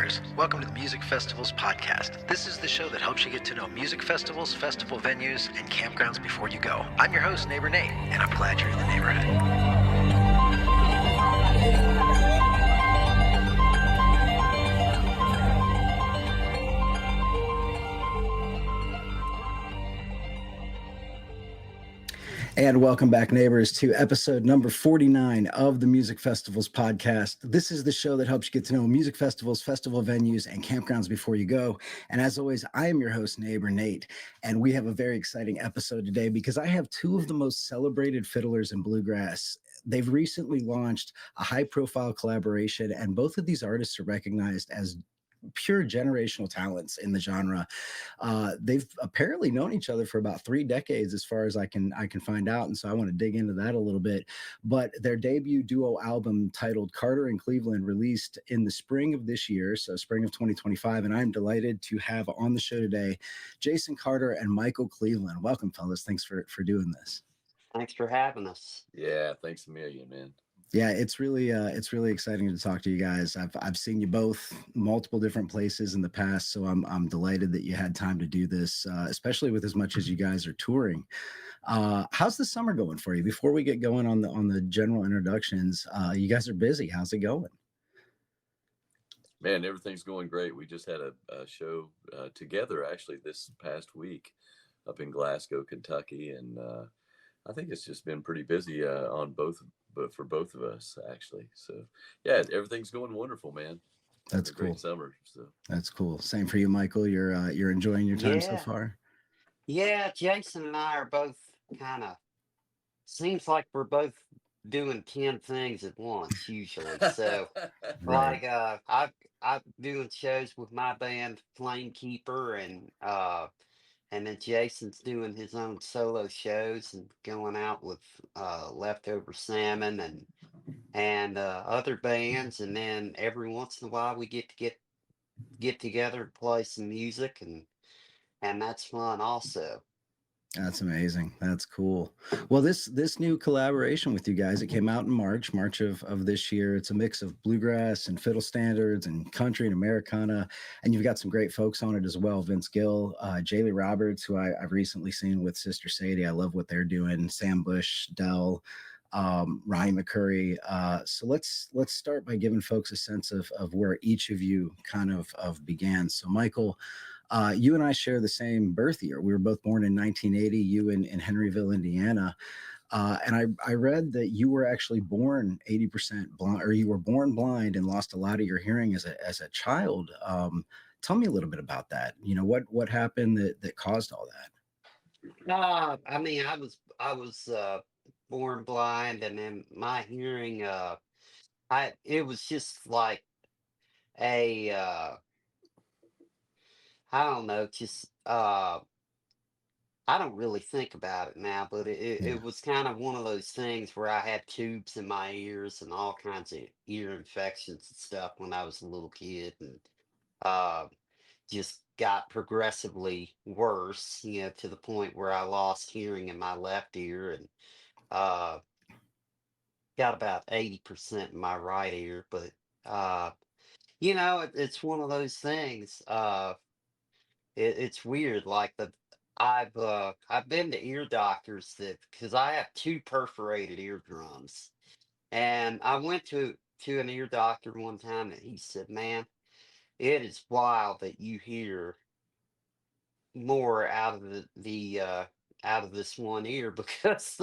listeners. Welcome to the Music Festivals podcast. This is the show that helps you get to know music festivals, festival venues, and campgrounds before you go. I'm your host, Neighbor Nate, and I'm glad you're in the neighborhood. And welcome back, neighbors, to episode number 49 of the Music Festivals podcast. This is the show that helps you get to know music festivals, festival venues, and campgrounds before you go. And as always, I am your host, Neighbor Nate, and we have a very exciting episode today because I have two of the most celebrated fiddlers in bluegrass. They've recently launched a high-profile collaboration, and both of these artists are recognized as pure generational talents in the genre. They've apparently known each other for about 3 decades, as far as I can find out, and so I want to dig into that a little bit. But their debut duo album, titled Carter and Cleveland, released in the spring of this year, so spring of 2025, and I'm delighted to have on the show today Jason Carter and Michael Cleveland. Welcome, fellas. Thanks for doing this. Thanks for having us. Yeah, thanks a million, man. Yeah, it's really exciting to talk to you guys. I've seen you both multiple different places in the past, so I'm delighted that you had time to do this, especially with as much as you guys are touring. How's the summer going for you? Before we get going on the general introductions, you guys are busy. How's it going? Man, everything's going great. We just had a show together actually this past week up in Glasgow, Kentucky, and I think it's just been pretty busy but for both of us, actually. So yeah, everything's going wonderful, man. That's cool. Great summer. So that's cool. Same for you, Michael. You're enjoying your time so far? Yeah, Jason and I are both seems like we're both doing 10 things at once usually. So Right. I'm doing shows with my band Flamekeeper, and then Jason's doing his own solo shows and going out with Leftover Salmon and other bands. And then every once in a while we get together and play some music, and that's fun also. That's amazing. That's cool. Well, this new collaboration with you guys, it came out in March of this year. It's a mix of bluegrass and fiddle standards and country and Americana, and you've got some great folks on it as well. Vince Gill, Jaylee Roberts, who I've recently seen with Sister Sadie. I love what they're doing. Sam Bush, Dell, Ryan McCoury. So let's start by giving folks a sense of where each of you kind of began. So Michael, you and I share the same birth year. We were both born in 1980, you in Henryville, Indiana. And I read that you were actually born 80% blind, or you were born blind and lost a lot of your hearing as a child. Tell me a little bit about that. You know, what happened that caused all that? I mean, I was born blind, and then my hearing, it was just like a I don't know, just I don't really think about it now, but Yeah. it was kind of one of those things where I had tubes in my ears and all kinds of ear infections and stuff when I was a little kid, and uh, just got progressively worse, to the point where I lost hearing in my left ear, and uh, got about 80% in my right ear. But uh, it's one of those things. It's weird. Like I've been to ear doctors that because I have two perforated eardrums, and I went to an ear doctor one time, and he said, "Man, it is wild that you hear more out of the out of this one ear because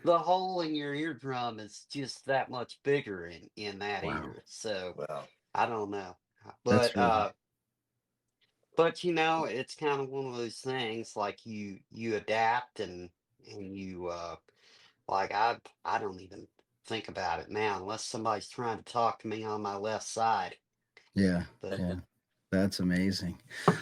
the hole in your eardrum is just that much bigger in that Wow. ear." So Wow. I don't know, That's but really it's kind of one of those things, like you adapt, and you like I don't even think about it now unless somebody's trying to talk to me on my left side. yeah. But Yeah. That's amazing.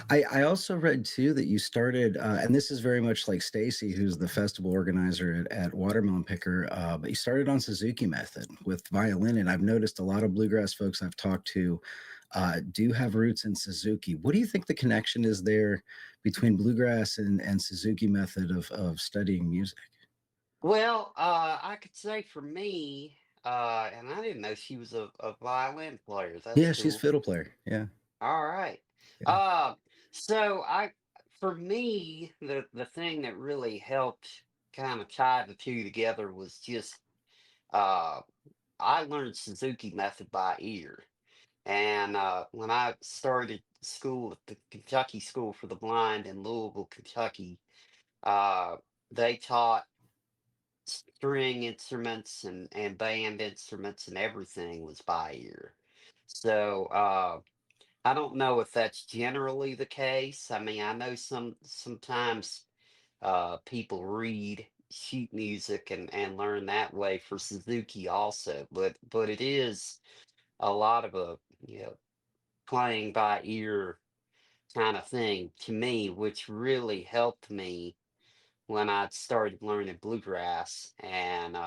I also read too that you started, and this is very much like Stacy, who's the festival organizer at Watermelon Picker, but you started on Suzuki method with violin, and I've noticed a lot of bluegrass folks I've talked to do have roots in Suzuki. What do you think the connection is there between bluegrass and Suzuki method of studying music? well, I could say for me, and I didn't know she was a violin player. That's Yeah, she's cool. fiddle player. Yeah. All right. Yeah. Uh, so for me, the thing that really helped kind of tie the two together was just uh, I learned Suzuki method by ear. And when I started school at the Kentucky School for the Blind in Louisville, Kentucky, uh, they taught string instruments and band instruments, and everything was by ear. So I don't know if that's generally the case. I mean, I know sometimes people read sheet music and learn that way for Suzuki also, but it is a lot of a playing by ear kind of thing to me, which really helped me when I started learning bluegrass, and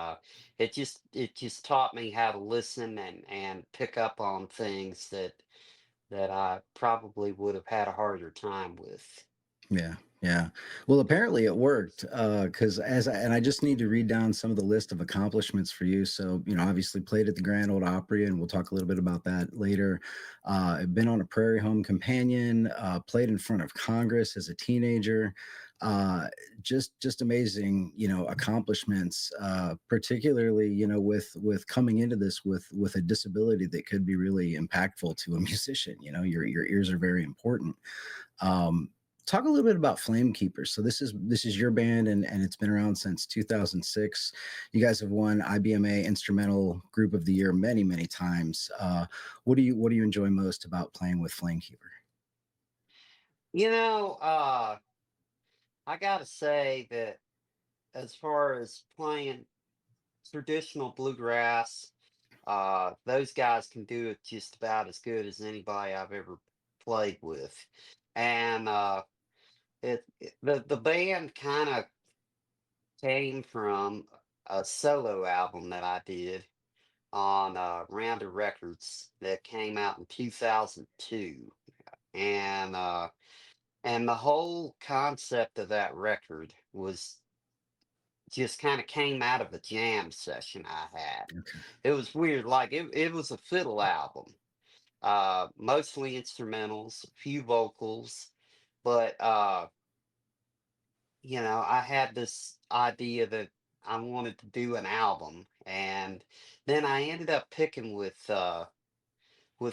it just taught me how to listen and pick up on things that I probably would have had a harder time with. Yeah, yeah. Well, apparently it worked, because and I just need to read down some of the list of accomplishments for you. So, obviously played at the Grand Ole Opry, and we'll talk a little bit about that later. I've been on a Prairie Home Companion, played in front of Congress as a teenager. Uh, just amazing, accomplishments, particularly, with coming into this with a disability that could be really impactful to a musician. Your ears are very important. Um, Talk a little bit about Flamekeeper. So this is your band, and it's been around since 2006. You guys have won IBMA Instrumental Group of the Year many times. What do you enjoy most about playing with Flamekeeper? You know, I gotta say that as far as playing traditional bluegrass, those guys can do it just about as good as anybody I've ever played with. And the band kind of came from a solo album that I did on Rounder Records that came out in 2002. And and the whole concept of that record was just kind of came out of a jam session I had. Okay. It was weird, like it was a fiddle album, mostly instrumentals, a few vocals, but I had this idea that I wanted to do an album, and then I ended up picking with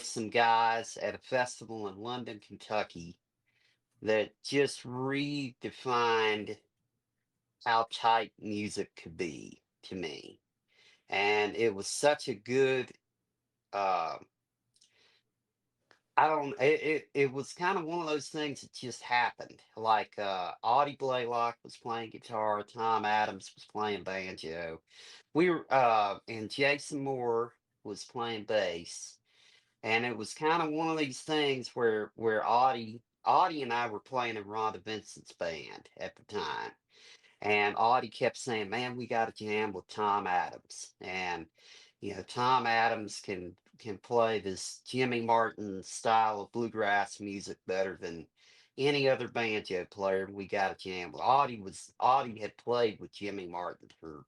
some guys at a festival in London, Kentucky, that just redefined how tight music could be to me. And it was such a good uh I don't it was kind of one of those things that just happened. Like Audie Blaylock was playing guitar, Tom Adams was playing banjo. We were and Jason Moore was playing bass. And it was kind of one of these things where Audie and I were playing in Rhonda Vincent's band at the time. And Audie kept saying, "Man, we got to jam with Tom Adams." And Tom Adams can play this Jimmy Martin style of bluegrass music better than any other banjo player. We got to jam with Audie had played with Jimmy Martin for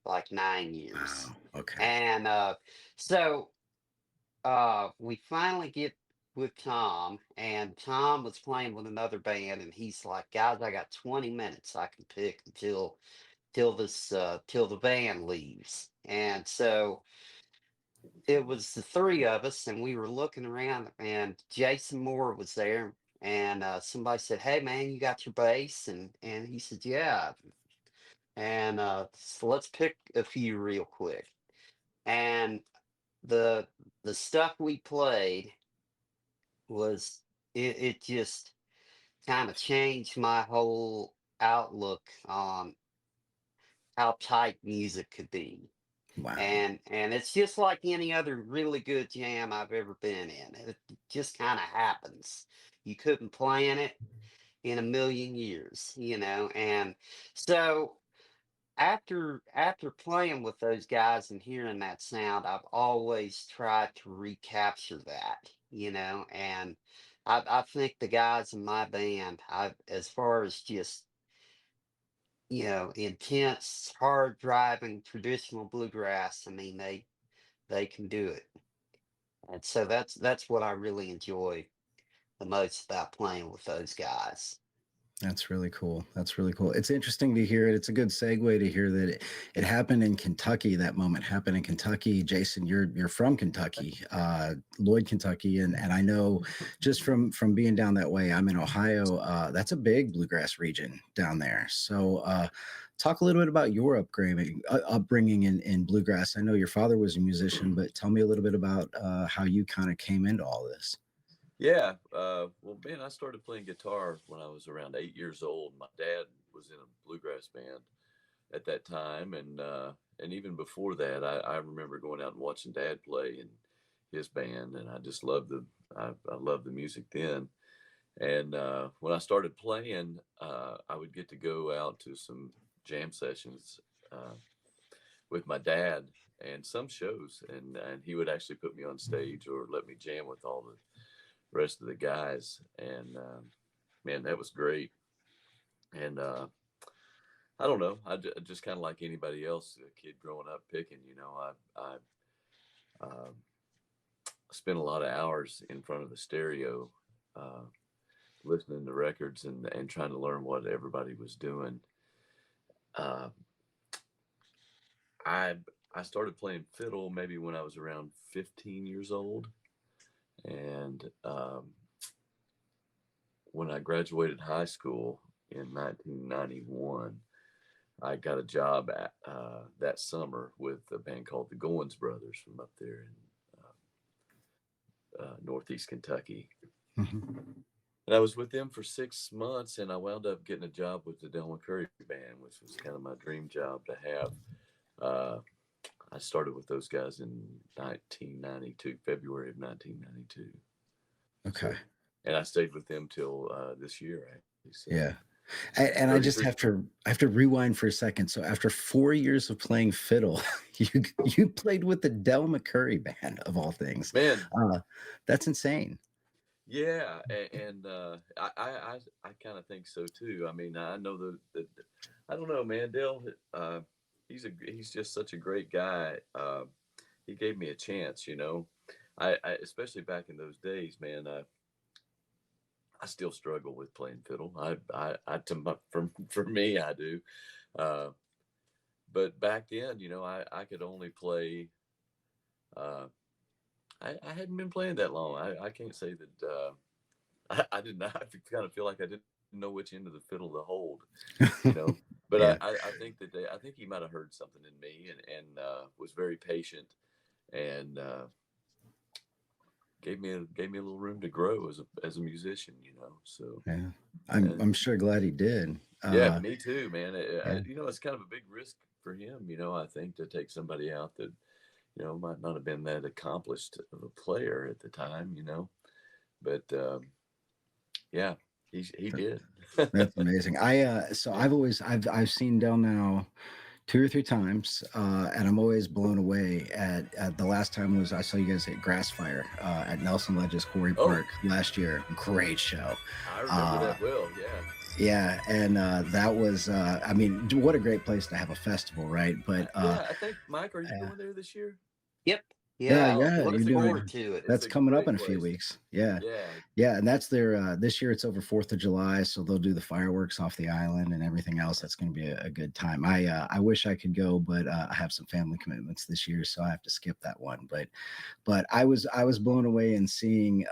like 9 years, Wow. Okay. and so we finally get with Tom, and Tom was playing with another band, and he's like, "Guys, I got 20 minutes I can pick till the van leaves." And so it was the three of us, and we were looking around, and Jason Moore was there, and somebody said, "Hey man, you got your bass?" And he said, "Yeah." And so let's pick a few real quick. And the the stuff we played was it just kind of changed my whole outlook on how tight music could be. Wow. And it's just like any other really good jam I've ever been in. It just kind of happens. You couldn't plan it in a million years. And so after playing with those guys and hearing that sound, I've always tried to recapture that. And I think the guys in my band, as far as just intense, hard driving traditional bluegrass, I mean they can do it. And so that's what I really enjoy. the most about playing with those guys. That's really cool. That's really cool. It's interesting to hear it. It's a good segue to hear that it happened in Kentucky. That moment happened in Kentucky. Jason, you're from Kentucky, Lloyd, Kentucky, and I know just from being down that way. I'm in Ohio. That's a big bluegrass region down there. So talk a little bit about your upbringing in bluegrass. I know your father was a musician, but tell me a little bit about how you kind of came into all this. Yeah. Well, man, I started playing guitar when I was around 8 years old. My dad was in a bluegrass band at that time, and even before that, I remember going out and watching Dad play in his band, and I just loved I loved the music then. And when I started playing, I would get to go out to some jam sessions with my dad and some shows, and he would actually put me on stage or let me jam with all the rest of the guys, and man, that was great. And I don't know, just kind of like anybody else, a kid growing up picking, I spent a lot of hours in front of the stereo, listening to records and trying to learn what everybody was doing. uh, I started playing fiddle maybe when I was around 15 years old, and when I graduated high school in 1991, I got a job that summer with a band called the Goins Brothers from up there in Northeast Kentucky. Mm-hmm. And I was with them for 6 months, and I wound up getting a job with the McCoury Band, which was kind of my dream job to have. I started with those guys in 1992, February of 1992. Okay. So, and I stayed with them till this year, actually. So. Yeah. And I just have to rewind for a second. So after 4 years of playing fiddle, you played with the McCoury Band of all things. Man, that's insane. Yeah, and I kind of think so too. I mean, I know that I don't know, man. Dale, he's just such a great guy. He gave me a chance, I especially back in those days, man. I still struggle with playing fiddle. For me, I do. But back then, I could only play. I hadn't been playing that long. I can't say that I did not. I kind of feel like I didn't know which end of the fiddle to hold, But Yeah. I think that I think he might have heard something in me and was very patient and gave me a little room to grow as a musician, So Yeah, I'm sure glad he did. Yeah, me too, man. Yeah. It's kind of a big risk for him, I think, to take somebody out that might not have been that accomplished of a player at the time, but yeah, he did. That's amazing. So I've seen Dell now 2 or 3 times, and I'm always blown away at the last time I saw you guys at Grass Fire at Nelson Ledges Quarry Park last year. Great show. I remember that well. Yeah. Yeah, and that was I mean, what a great place to have a festival, right? But yeah, I think Mike, are you going there this year? Yep. Yeah, Looking you're forward to it. That's coming up in a few weeks. Yeah. Yeah. And that's their this year it's over 4th of July, so they'll do the fireworks off the island and everything else. That's going to be a good time. I wish I could go, but I have some family commitments this year, so I have to skip that one. But I was blown away in seeing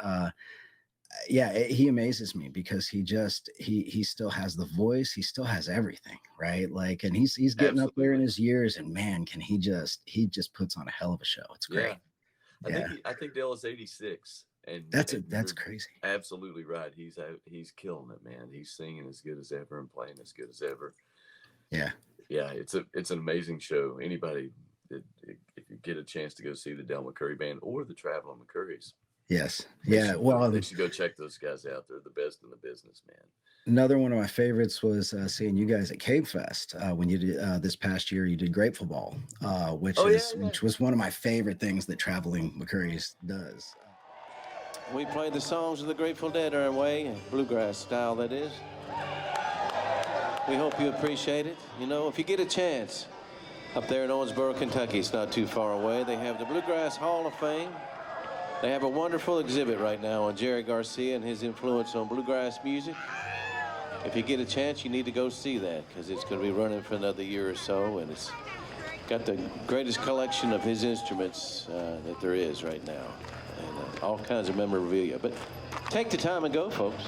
he amazes me because he still has the voice, he still has everything, right? Like, and he's getting up there in his years, and man, can he just puts on a hell of a show. It's great. Yeah. I think Dale is 86, and that's crazy. Absolutely right. He's killing it, man. He's singing as good as ever and playing as good as ever. Yeah. It's an amazing show. Anybody if you get a chance to go see the McCoury Band or the Traveling McCourys. Yes. Yeah. Well, they should go check those guys out. They're the best in the business, man. Another one of my favorites was seeing you guys at Cave Fest when you did this past year. You did Grateful Ball, which was one of my favorite things that Traveling McCourys does. We played the songs of the Grateful Dead our way, bluegrass style, that is. We hope you appreciate it. If you get a chance, up there in Owensboro, Kentucky, it's not too far away. They have the Bluegrass Hall of Fame. They have a wonderful exhibit right now on Jerry Garcia and his influence on bluegrass music. If you get a chance, you need to go see that because it's going to be running for another year or so, and it's got the greatest collection of his instruments that there is right now, and all kinds of memorabilia. But take the time and go, folks.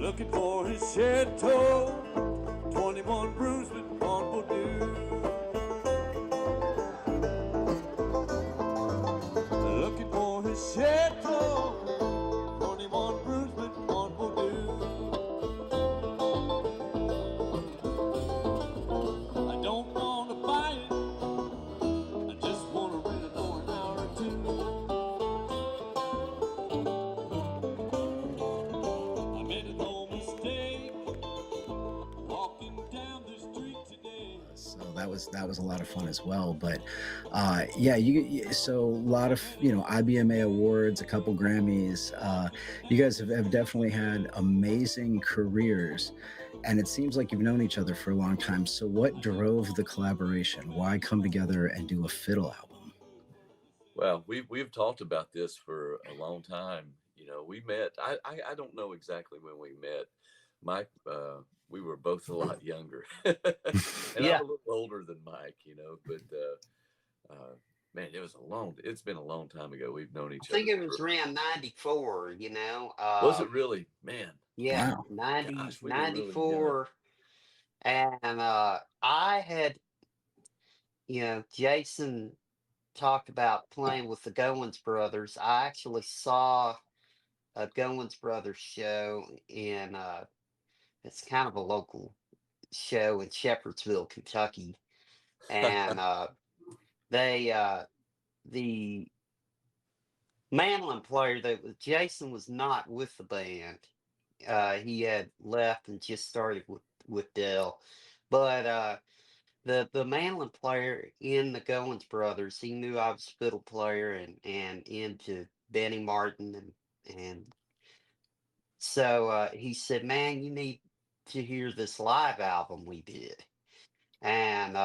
Looking for his shed toe, 21 brews with on Bordeaux. Looking for his shed toe, 21 brews with on Bordeaux. I don't want to buy it, I just want to rent it for an hour or two. I made a no mistake walking down the street today. So that was a lot of fun as well. But yeah, so a lot of IBMA awards, a couple Grammys. You guys have definitely had amazing careers, and it seems like you've known each other for a long time. So what drove the collaboration? Why come together and do a fiddle album? Well, we've talked about this for a long time. You know, we met. I don't know exactly when we met. Mike, we were both a lot younger, and Yeah. I'm a little older than Mike. You know, but man, it's been a long time ago. We've known I each think other. it was around 94, Was it really, man? Yeah, Wow. 90, Gosh, we were really young. 94. And I had, Jason talked about playing with the Goins brothers. I actually saw a Goins brothers show in, it's kind of a local show in Shepherdsville, Kentucky. And the mandolin player Jason was not with the band. He had left and just started with Dell. But the mandolin player in the Goins brothers, he knew I was a fiddle player and into Benny Martin and so he said, "Man, you need to hear this live album we did." And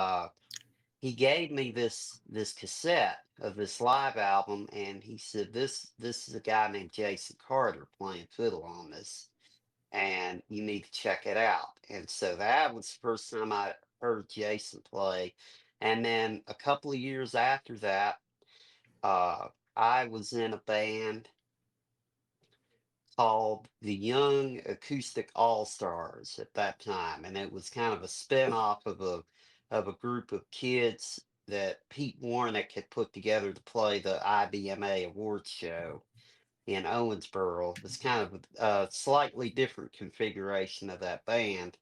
he gave me this cassette of this live album, and he said, "This is a guy named Jason Carter playing fiddle on this, and you need to check it out." And so that was the first time I heard Jason play. And then a couple of years after that, I was in a band called the Young Acoustic All Stars at that time, and it was kind of a spin-off of a group of kids that Pete Warnick had put together to play the IBMA awards show in Owensboro. It was kind of a slightly different configuration of that band.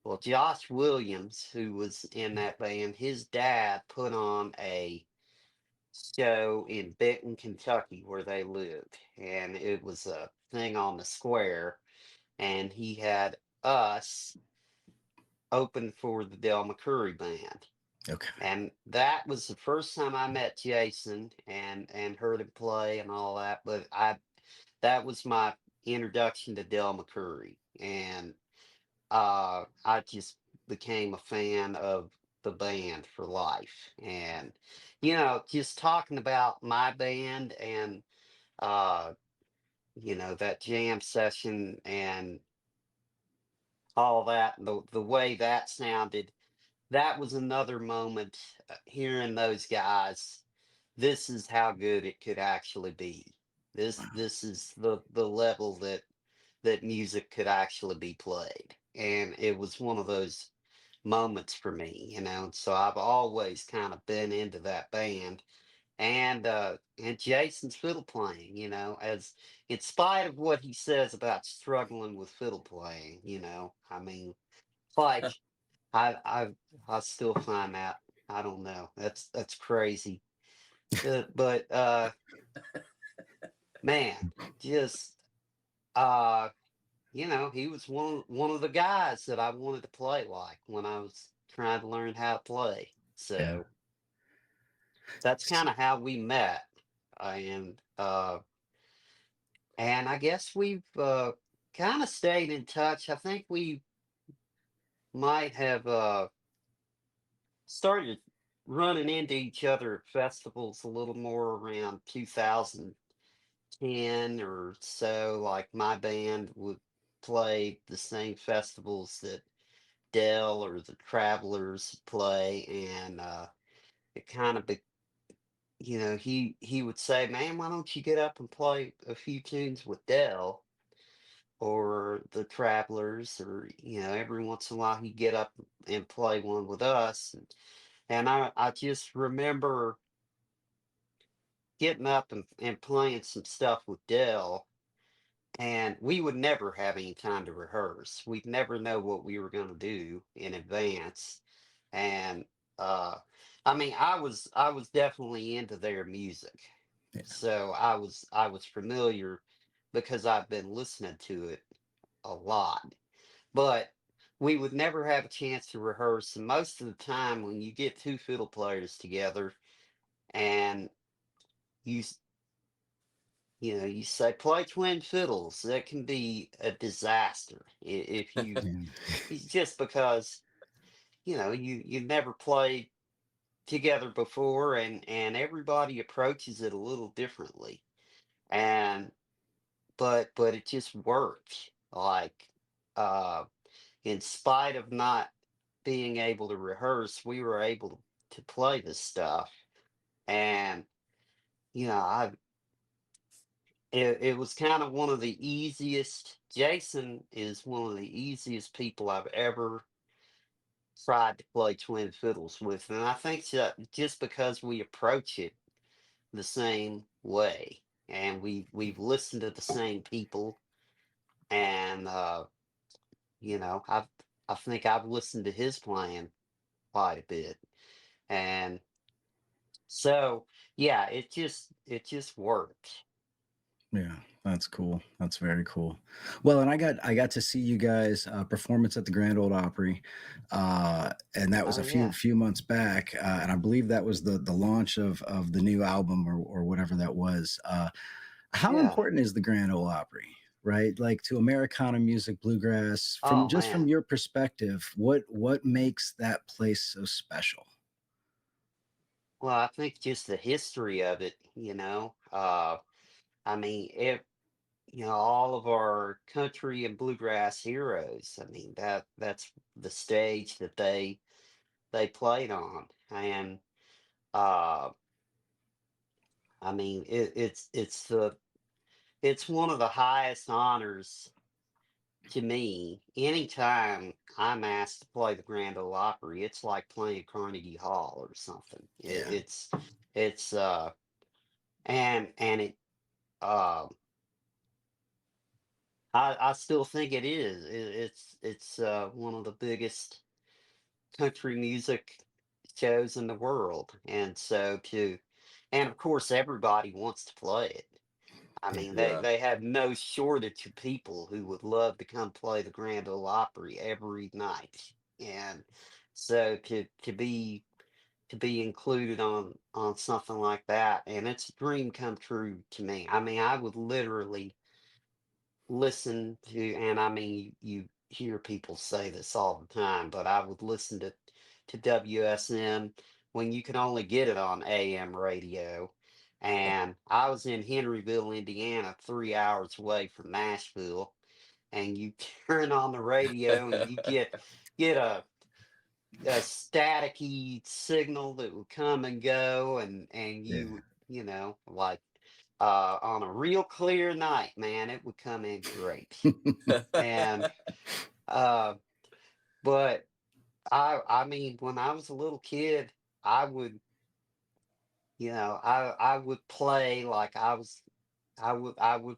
Well, Josh Williams, who was in that band, his dad put on a show in Benton, Kentucky, where they lived, and it was a thing on the square, and he had us open for the Del McCoury Band. Okay. And that was the first time I met Jason and heard him play and all that. But that was my introduction to Del McCoury, and I just became a fan of the band for life. And just talking about my band and that jam session and all that, the way that sounded. that was another moment hearing those guys. This is how good it could actually be. This is the level that music could actually be played, and it was one of those moments for me, you know. So I've always kind of been into that band, and Jason's fiddle playing, you know, as in spite of what he says about struggling with fiddle playing, you know. I mean, like I I I still find that, I don't know, that's crazy. But man, just uh you know, he was one of the guys that I wanted to play like when I was trying to learn how to play. Yeah. So that's kind of how we met. And and I guess we've kind of stayed in touch. I think we might have started running into each other at festivals a little more around 2010 or so. Like my band would play the same festivals that Dell or the Travelers play, and it kind of, you know, he would say, "Man, why don't you get up and play a few tunes with Dell or the Travelers?" Or you know, every once in a while he'd get up and play one with us, and I just remember getting up and playing some stuff with Dell, and we would never have any time to rehearse. We'd never know what we were going to do in advance. And I mean, I was definitely into their music. Yeah. So I was familiar because I've been listening to it a lot. But we would never have a chance to rehearse. And most of the time when you get two fiddle players together and you you know, you say play twin fiddles, that can be a disaster if you, Yeah. it's just because, you know, you never played together before, and everybody approaches it a little differently. And but it just worked. Like uh in spite of not being able to rehearse, we were able to play this stuff. And you know, it was kind of one of the easiest. Jason is one of the easiest people I've ever tried to play twin fiddles with. And I think that just because we approach it the same way and we've listened to the same people, and you know, I think I've listened to his playing quite a bit. And so yeah, it just worked. Yeah, that's cool. That's very cool. Well, and I got to see you guys performance at the Grand Ole Opry, and that was Oh a few yeah. few months back, and I believe that was the launch of the new album or whatever that was. How Yeah. important is the Grand Ole Opry? Right, like to Americana music, bluegrass. From Oh just from man. your perspective, what makes that place so special? Well, I think just the history of it, you know. I mean, you know, all of our country and bluegrass heroes. I mean, that's the stage that they played on. And uh I mean, it's one of the highest honors to me. Anytime I'm asked to play the Grand Ole Opry, it's like playing Carnegie Hall or something. Yeah, It's and it uh I still think it is. It's one of the biggest country music shows in the world, and so to, and of course everybody wants to play it. I yeah, mean, they Yeah. they have no shortage of people who would love to come play the Grand Ole Opry every night, and so to be included on something like that, and it's a dream come true to me. I mean, I would literally listen to, and I mean, you hear people say this all the time, but I would listen to WSM when you can only get it on AM radio. And I was in Henryville, Indiana, 3 hours away from Nashville, and you turn on the radio and you get a a staticky signal that would come and go, and Yeah. you know, like on a real clear night, man, it would come in great. And uh but I mean, when I was a little kid, I would, you know, I would play like I would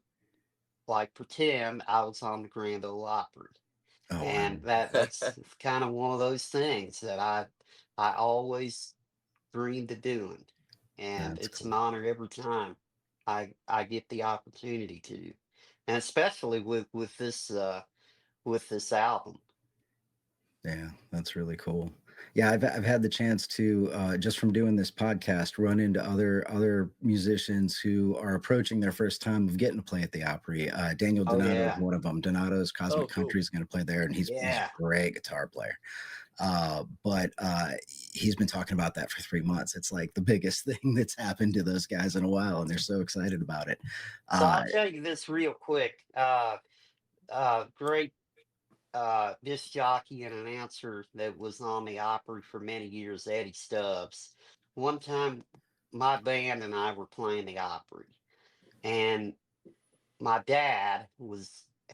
like pretend I was on the Grand Ole Opry. Oh wow. And that's kind of one of those things that I always dreamed of doing. And That's it's an cool. honor every time I get the opportunity to. And especially with this album. Yeah, that's really cool. Yeah, I've had the chance to just from doing this podcast run into other musicians who are approaching their first time of getting to play at the Opry. Daniel Oh Donato is yeah. one of them. Donato's Oh, Cosmic cool. Country is going to play there, and he's a Yeah. great guitar player. But he's been talking about that for 3 months. It's like the biggest thing that's happened to those guys in a while, and they're so excited about it. So Uh, I'll tell you this real quick. Great disc jockey and announcer that was on the Opry for many years, Eddie Stubbs. One time, my band and I were playing the Opry, and my dad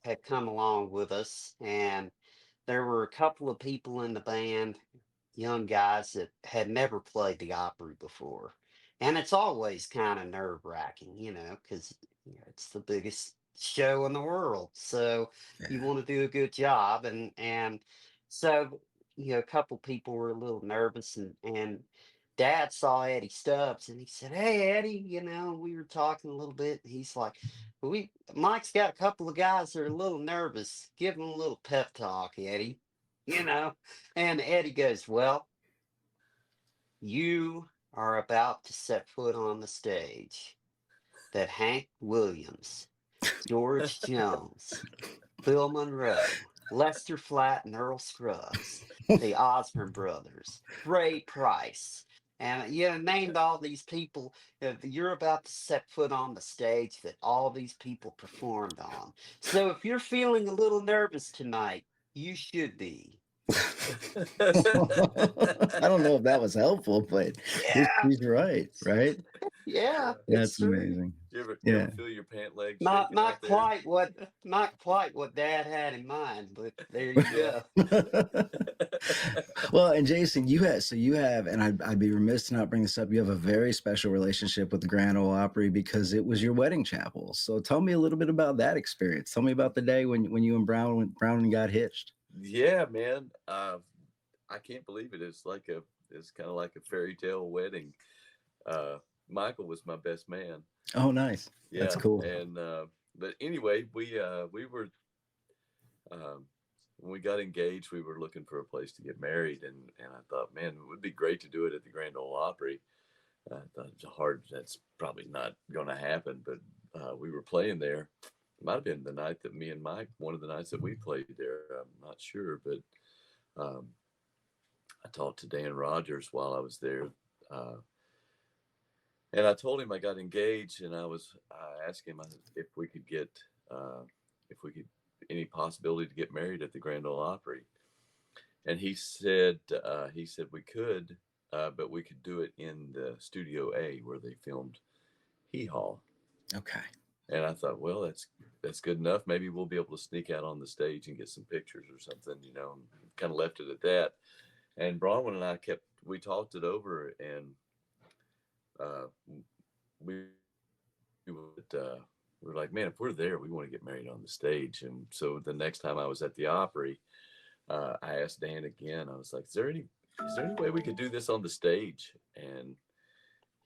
had come along with us, and there were a couple of people in the band, young guys that had never played the Opry before. And it's always kind of nerve wracking, you know, because it's the biggest show in the world. So you yeah. want to do a good job. And so, you know, a couple people were a little nervous, and Dad saw Eddie Stubbs and he said, "Hey, Eddie, you know, we were talking a little bit." And he's like, Mike's got a couple of guys that are a little nervous. Give them a little pep talk, Eddie, you know. And Eddie goes, "Well, you are about to set foot on the stage that Hank Williams, George Jones, Bill Monroe, Lester Flatt, and Earl Scruggs, the Osborne brothers, Ray Price, and you know, named all these people. You're about to set foot on the stage that all these people performed on. So if you're feeling a little nervous tonight, you should be." I don't know if that was helpful, but Yeah, he's right, right? yeah, it's That's true. amazing. You Yeah. ever feel your pant leg Not shaking out there? not quite what Dad had in mind, but there you Yeah. go. Well, and Jason, you have, and I'd be remiss to not bring this up. You have a very special relationship with the Grand Ole Opry because it was your wedding chapel. So tell me a little bit about that experience. Tell me about the day when you and Brown got hitched. Yeah, man. I can't believe it. It's kind of like a fairy tale wedding. Michael was my best man. Oh, nice. That's Yeah, cool. and but anyway, we were when we got engaged, we were looking for a place to get married, and I thought, man, it would be great to do it at the Grand Ole Opry. I thought it was hard. That's probably not going to happen, but we were playing there. It might have been the night that me and Mike, one of the nights that we played there. I'm not sure, but um, I talked to Dan Rogers while I was there. And I told him I got engaged, and I asked him if we could get, if we could, any possibility to get married at the Grand Ole Opry. And he said we could, but we could do it in the Studio A where they filmed Hee Haw. Okay. And I thought, well, that's good enough. Maybe we'll be able to sneak out on the stage and get some pictures or something, you know, and kind of left it at that. And Bronwyn and I we talked it over, and we were like, man, if we're there, we want to get married on the stage. And so the next time I was at the Opry, I asked Dan again. I was like, is there any way we could do this on the stage? And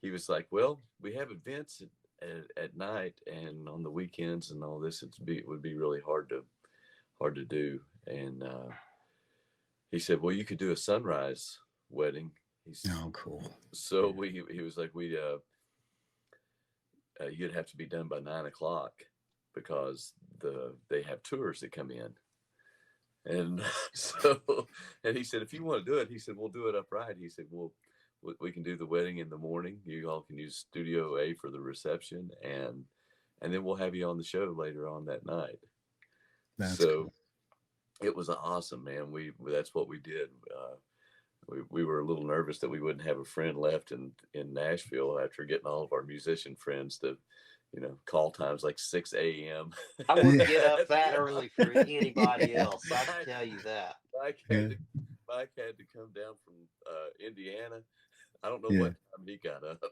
he was like, well, we have events at night and on the weekends and all this. It would be really hard to do. And he said, well, you could do a sunrise wedding. Oh, cool. So he was like, you'd have to be done by 9:00 because they have tours that come in. And so, and he said, if you want to do it, he said, we'll do it upright. He said, well, we can do the wedding in the morning. You all can use Studio A for the reception, and then we'll have you on the show later on that night. That's so cool. It was awesome, man. That's what we did. we were a little nervous that we wouldn't have a friend left in Nashville after getting all of our musician friends to, call times like 6 a.m. I wouldn't get up That's that why early for anybody Yeah. else. I can tell you that. Mike Yeah. Mike had to come down from Indiana. I don't know Yeah. what time he got up.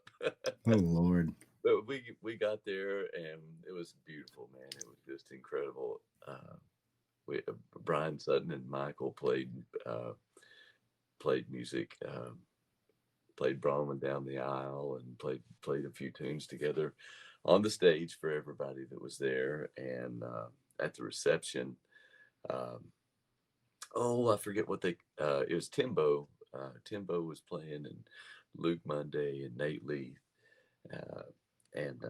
Oh Lord. But we got there and it was beautiful, man. It was just incredible. Brian Sutton and Michael played music, played Bronwyn down the aisle, and played a few tunes together on the stage for everybody that was there. And at the reception, I forget what it was Timbo. Timbo was playing, and Luke Monday and Nate Leith, and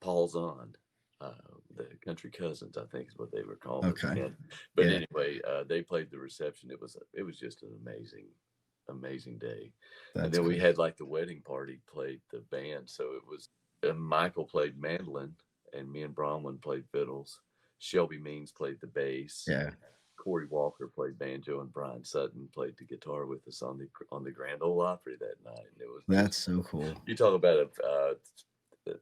Paul Zahn, the Country Cousins, I think is what they were called. Okay. But Yeah. anyway, they played the reception. It was just an amazing day. And That's then we cool. had like the wedding party played the band. So it was Michael played mandolin, and me and Bronwyn played fiddles. Shelby Means played the bass. Yeah. Corey Walker played banjo, and Brian Sutton played the guitar with us on the Grand Ole Opry that night. And it was That's so cool. you talk about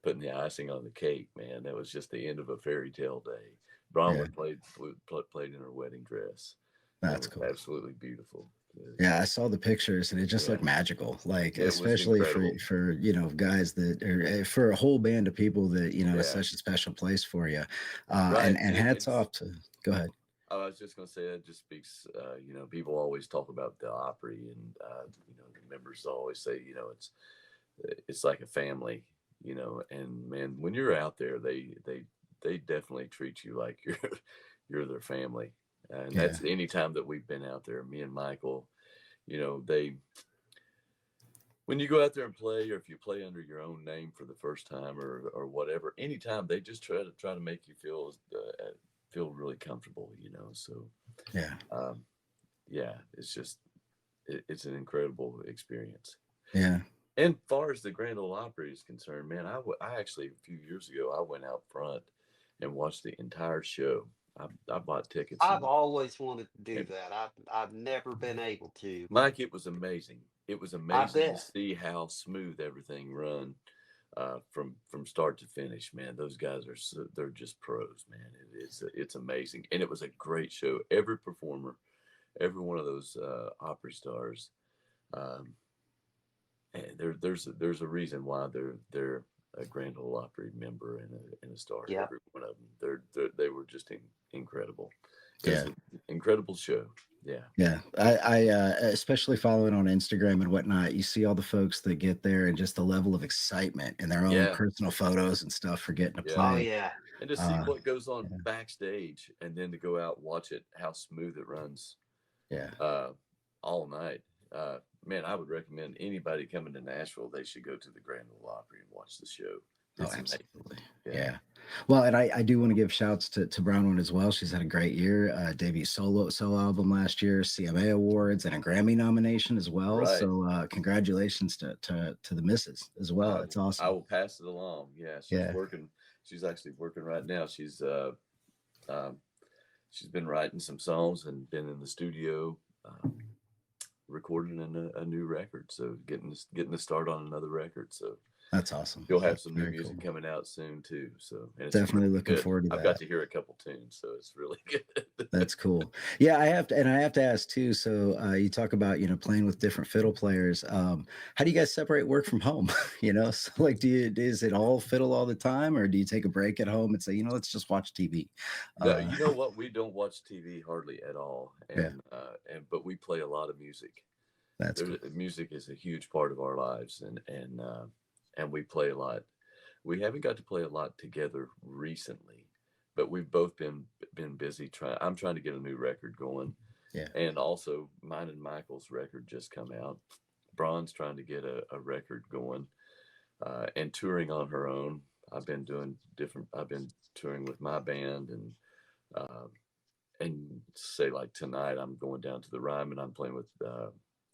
putting the icing on the cake, man. That was just the end of a fairy tale day. Bronwyn played in her wedding dress. That's cool. Absolutely beautiful. Yeah, I saw the pictures and it just looked magical. Like, It was especially incredible. for guys that are for a whole band of people that it's Yeah. such a special place for you. Right. And hats off to go ahead. I was just going to say that just speaks, people always talk about the Opry, and, the members always say, it's like a family, and man, when you're out there, they definitely treat you like you're their family. And that's any time that we've been out there, me and Michael, when you go out there and play, or if you play under your own name for the first time or whatever, anytime they just try to make you feel really comfortable, so it's just it's an incredible experience. Yeah. And far as the Grand Ole Opry is concerned, man, I actually a few years ago I went out front and watched the entire show. I bought tickets. I've always wanted to do that. I've never been able to. Mike, it was amazing. It was amazing to bet. see how smooth everything run from start to finish. Man, those guys they're just pros, man. It's amazing, and it was a great show. Every performer, every one of those Opry stars, and there's a reason why they're a Grand Ole Opry member and a star. Yeah. Every one of them, they were just incredible. It Yeah. was an incredible show. Yeah. Yeah. I especially following on Instagram and whatnot, you see all the folks that get there and just the level of excitement and their own Yeah. personal photos and stuff for getting to Yeah. play. Oh yeah. And to see what goes on backstage, and then to go out and watch it, how smooth it runs Yeah. all night. Man, I would recommend anybody coming to Nashville, they should go to the Grand Ole Opry and watch the show. Oh, It's amazing. absolutely. Yeah. Well, and I do want to give shouts to Bronwyn as well. She's had a great year. Debut solo album last year, CMA Awards, and a Grammy nomination as well. Right. So congratulations to the misses as well. It's awesome. I will pass it along. Yeah, she's working. She's actually working right now. She's been writing some songs and been in the studio recording a new record. So getting the start on another record. So that's awesome. You'll have some new Very music cool. coming out soon too. So and it's Definitely really looking good. forward to I've that. got to hear a couple tunes, so it's really good. That's cool. Yeah, I have to ask too. So you talk about playing with different fiddle players. How do you guys separate work from home? So like, is it all fiddle all the time, or do you take a break at home and say, let's just watch TV? No, you know what? We don't watch TV hardly at all, and but we play a lot of music. That's cool. Music is a huge part of our lives, and we play a lot. We haven't got to play a lot together recently, but we've both been busy trying. I'm trying to get a new record going. Yeah. And also mine and Michael's record just come out. Braun's trying to get a record going, and touring on her own. I've been touring with my band, and say like tonight I'm going down to the Rhyme and I'm playing with the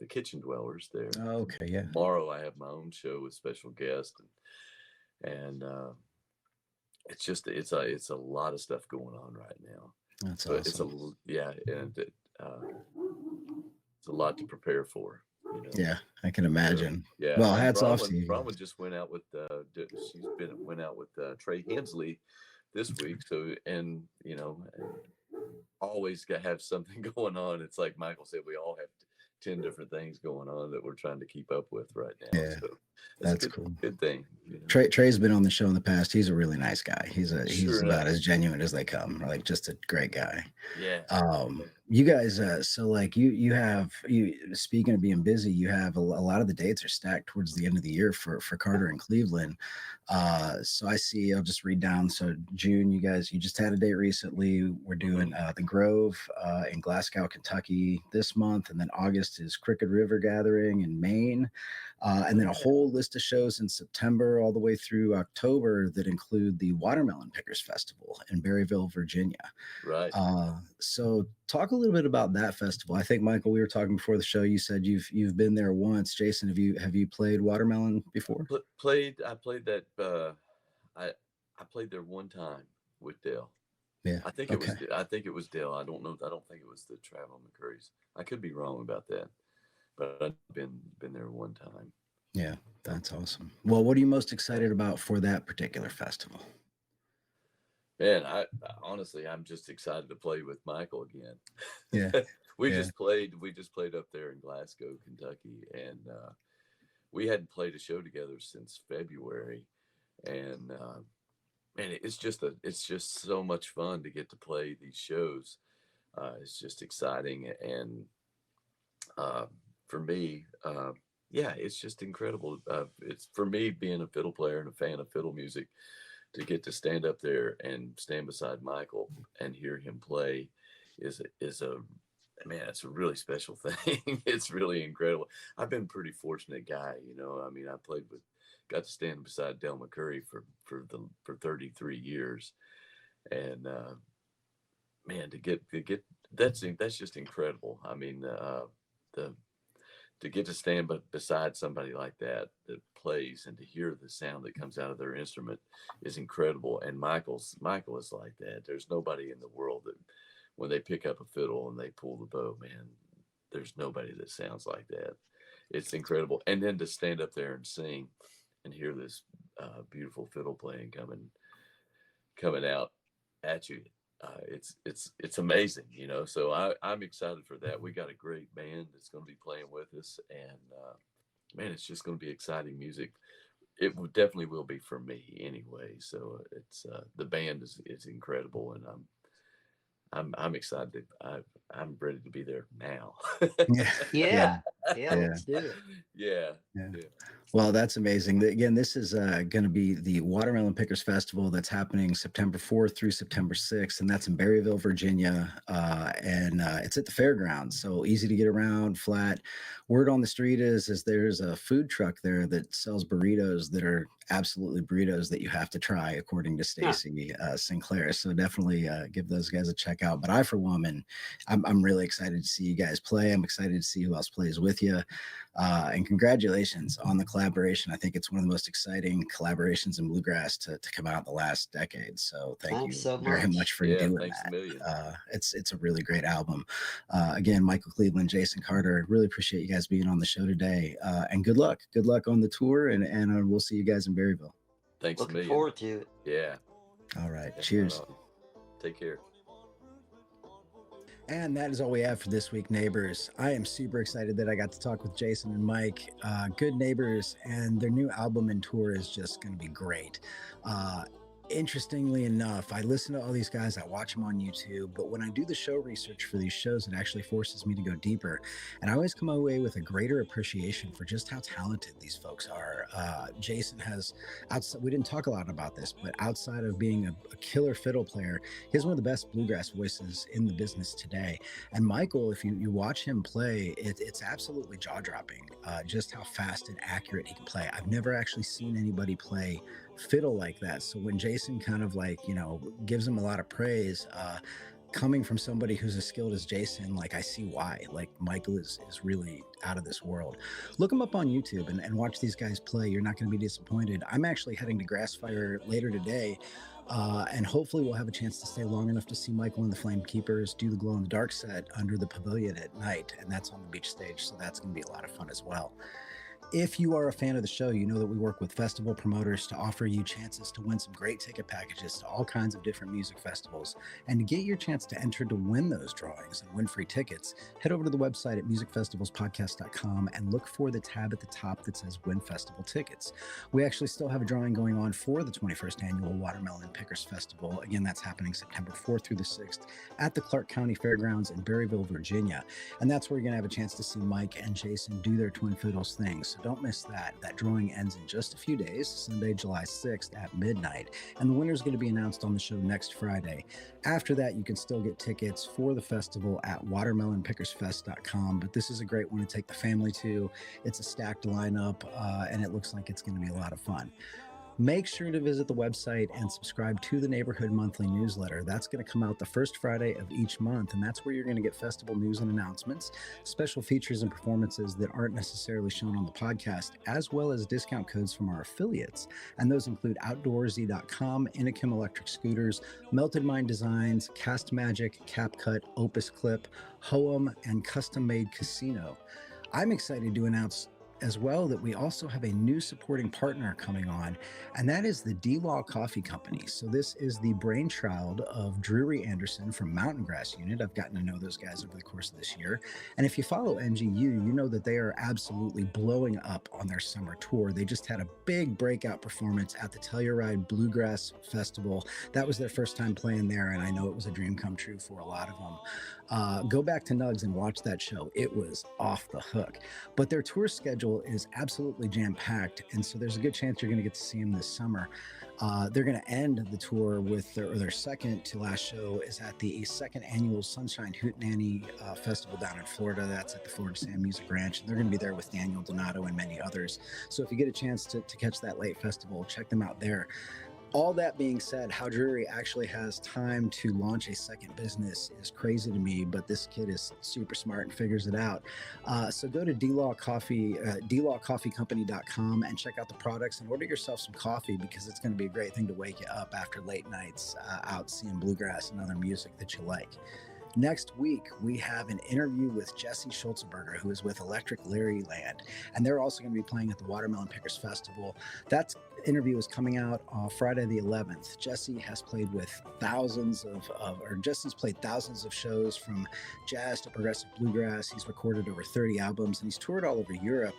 Kitchen Dwellers there. Oh, okay. Yeah. Tomorrow I have my own show with special guests, and it's just it's a lot of stuff going on right now. That's So awesome. and a lot to prepare for. Yeah, I can imagine. Yeah. Well, And hats off to you. Bronwyn just went out with Trey Hensley this week. So, and always got have something going on. It's like Michael said, we all have 10 different things going on that we're trying to keep up with right now. Yeah, so that's cool. Good thing. Trey's been on the show in the past. He's a really nice guy. He's Sure about enough. as genuine as they come. Like, just a great guy. Yeah. You guys, so like you speaking of being busy, you have a lot of the dates are stacked towards the end of the year for Carter and Cleveland. So I see, I'll just read down. So June, you just had a date recently. We're doing the Grove in Glasgow, Kentucky this month, and then August is Crooked River Gathering in Maine. And then a whole list of shows in September all the way through October that include the Watermelon Pickers Festival in Berryville, Virginia. Right. So talk a little bit about that festival. I think, Michael, we were talking before the show. You said you've been there once. Jason, have you played Watermelon before? I played that. I played there one time with Dale. Yeah. I think it was Dale. I don't know. I don't think it was the Travel McCoury's. I could be wrong about that, but I've been there one time. Yeah, that's awesome. Well, what are you most excited about for that particular festival? Man, honestly, I'm just excited to play with Michael again. Yeah. We just played up there in Glasgow, Kentucky, and we hadn't played a show together since February. And man, it's just so much fun to get to play these shows. It's just exciting, and for me, it's just incredible. It's for me, being a fiddle player and a fan of fiddle music, to get to stand up there and stand beside Michael and hear him play is it's a really special thing. It's really incredible. I've been a pretty fortunate guy, I mean, got to stand beside Del McCoury for 33 years, and man, to get that's just incredible. I mean, to get to stand beside somebody like that plays, and to hear the sound that comes out of their instrument is incredible. And Michael is like that. There's nobody in the world that, when they pick up a fiddle and they pull the bow, man, there's nobody that sounds like that. It's incredible. And then to stand up there and sing and hear this beautiful fiddle playing coming out at you, it's amazing, so I'm excited for that. We got a great band that's going to be playing with us, and man, it's just going to be exciting music. It definitely will be for me anyway. So it's the band is incredible, and I'm excited. I'm ready to be there now. Yeah, let's do it. Yeah. Well, that's amazing. Again, this is going to be the Watermelon Pickers Festival that's happening September 4th through September 6th, and that's in Berryville, Virginia, and it's at the fairgrounds, so easy to get around, flat. Word on the street is there's a food truck there that sells burritos that are absolutely burritos that you have to try, according to Stacy Sinclair. So definitely give those guys a check out. But I, for one, I'm really excited to see you guys play. I'm excited to see who else plays with you. And congratulations on the collaboration. I think it's one of the most exciting collaborations in bluegrass to come out in the last decade. So thank you so very much for doing that. It's a really great album. Again, Michael Cleveland, Jason Carter, really appreciate you guys being on the show today. And good luck on the tour, and we'll see you guys in Berryville. Thanks a million. Looking forward to it. Yeah. All right. Cheers. Take care. And that is all we have for this week, neighbors. I am super excited that I got to talk with Jason and Mike, good neighbors, and their new album and tour is just going to be great. Interestingly enough, I listen to all these guys, I watch them on YouTube, but when I do the show research for these shows, it actually forces me to go deeper. And I always come away with a greater appreciation for just how talented these folks are. Jason has, we didn't talk a lot about this, but outside of being a killer fiddle player, he has one of the best bluegrass voices in the business today. And Michael, if you watch him play, it's absolutely jaw-dropping, just how fast and accurate he can play. I've never actually seen anybody play fiddle like that. So when Jason kind of gives him a lot of praise, coming from somebody who's as skilled as Jason, I see why. Michael is really out of this world. Look him up on YouTube and watch these guys play. You're not going to be disappointed. I'm actually heading to Grassfire later today And hopefully we'll have a chance to stay long enough to see Michael and the Flamekeepers do the glow in the dark set under the pavilion at night. And that's on the beach stage. So that's going to be a lot of fun as well. If you are a fan of the show, you know that we work with festival promoters to offer you chances to win some great ticket packages to all kinds of different music festivals. And to get your chance to enter to win those drawings and win free tickets, head over to the website at musicfestivalspodcast.com and look for the tab at the top that says Win Festival Tickets. We actually still have a drawing going on for the 21st Annual Watermelon Pickers Festival. Again, that's happening September 4th through the 6th at the Clark County Fairgrounds in Berryville, Virginia. And that's where you're going to have a chance to see Mike and Jason do their Twin Fiddles things. So don't miss that. That drawing ends in just a few days, Sunday, July 6th at midnight. And the winner is going to be announced on the show next Friday. After that, you can still get tickets for the festival at watermelonpickersfest.com. But this is a great one to take the family to. It's a stacked lineup, and it looks like it's going to be a lot of fun. Make sure to visit the website and subscribe to the Neighborhood Monthly newsletter. That's going to come out the first Friday of each month, and that's where you're going to get festival news and announcements, special features and performances that aren't necessarily shown on the podcast, as well as discount codes from our affiliates. And those include Outdoorsy.com, Inokim Electric Scooters, Melted Mind Designs, Cast Magic, CapCut, Opus Clip, Hoem, and Custom Made Casino. I'm excited to announce as well that we also have a new supporting partner coming on, and that is the D-Law Coffee Company. So this is the brainchild of Drury Anderson from Mountain Grass Unit. I've gotten to know those guys over the course of this year. And if you follow MGU, you know that they are absolutely blowing up on their summer tour. They just had a big breakout performance at the Telluride Bluegrass Festival. That was their first time playing there, and I know it was a dream come true for a lot of them. Go back to Nugs and watch that show. It was off the hook. But their tour schedule is absolutely jam-packed, and so there's a good chance you're going to get to see them this summer. They're going to end the tour with their second to last show is at the second annual Sunshine Hootenanny Festival down in Florida. That's at the Florida Sam Music Ranch, and they're going to be there with Daniel Donato and many others. So if you get a chance to catch that late festival, check them out there. All that being said, how Drury actually has time to launch a second business is crazy to me, but this kid is super smart and figures it out. So go to dlawcoffeecompany.com and check out the products and order yourself some coffee, because it's going to be a great thing to wake you up after late nights out seeing bluegrass and other music that you like. Next week, we have an interview with Jesse Schulzeberger, who is with Electric Larry Land, and they're also going to be playing at the Watermelon Pickers Festival. That interview is coming out Friday the 11th. Jesse has played with Jesse's played thousands of shows, from jazz to progressive bluegrass. He's recorded over 30 albums, and he's toured all over Europe.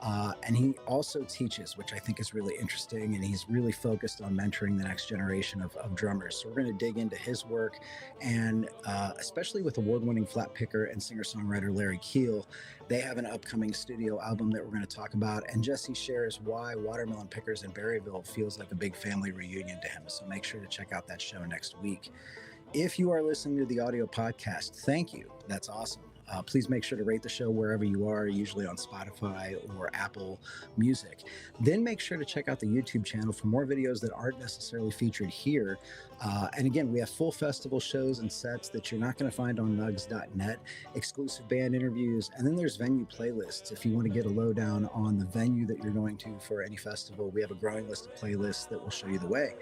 And he also teaches, which I think is really interesting, and he's really focused on mentoring the next generation of drummers. So we're going to dig into his work, and especially with award-winning flat picker and singer-songwriter Larry Keel. They have an upcoming studio album that we're going to talk about, and Jesse shares why Watermelon Pickers in Berryville feels like a big family reunion to him. So make sure to check out that show next week. If you are listening to the audio podcast, thank you. That's awesome. Please make sure to rate the show wherever you are, usually on Spotify or Apple Music. Then make sure to check out the YouTube channel for more videos that aren't necessarily featured here. And again, we have full festival shows and sets that you're not going to find on nugs.net, exclusive band interviews, and then there's venue playlists. If you want to get a lowdown on the venue that you're going to for any festival, we have a growing list of playlists that will show you the way.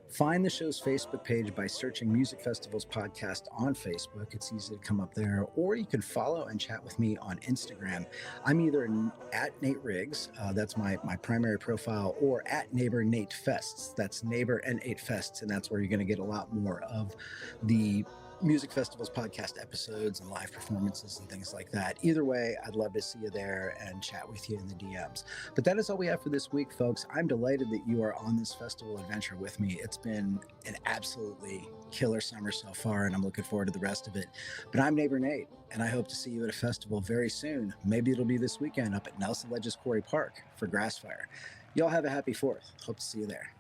Find the show's Facebook page by searching Music Festivals Podcast on Facebook. It's easy to come up there, or you can follow and chat with me on Instagram. I'm either at Nate Riggs, that's my primary profile, or at Neighbor Nate Fests. That's Neighbor N8 Fests, and that's where you're going to get a lot more of the Music Festivals Podcast episodes and live performances and things like that. Either way, I'd love to see you there and chat with you in the DMs. But that is all we have for this week, folks. I'm delighted that you are on this festival adventure with me. It's been an absolutely killer summer so far, and I'm looking forward to the rest of it. But I'm Neighbor Nate, and I hope to see you at a festival very soon. Maybe it'll be this weekend up at Nelson Ledges Quarry Park for Grassfire. Y'all have a happy 4th. Hope to see you there.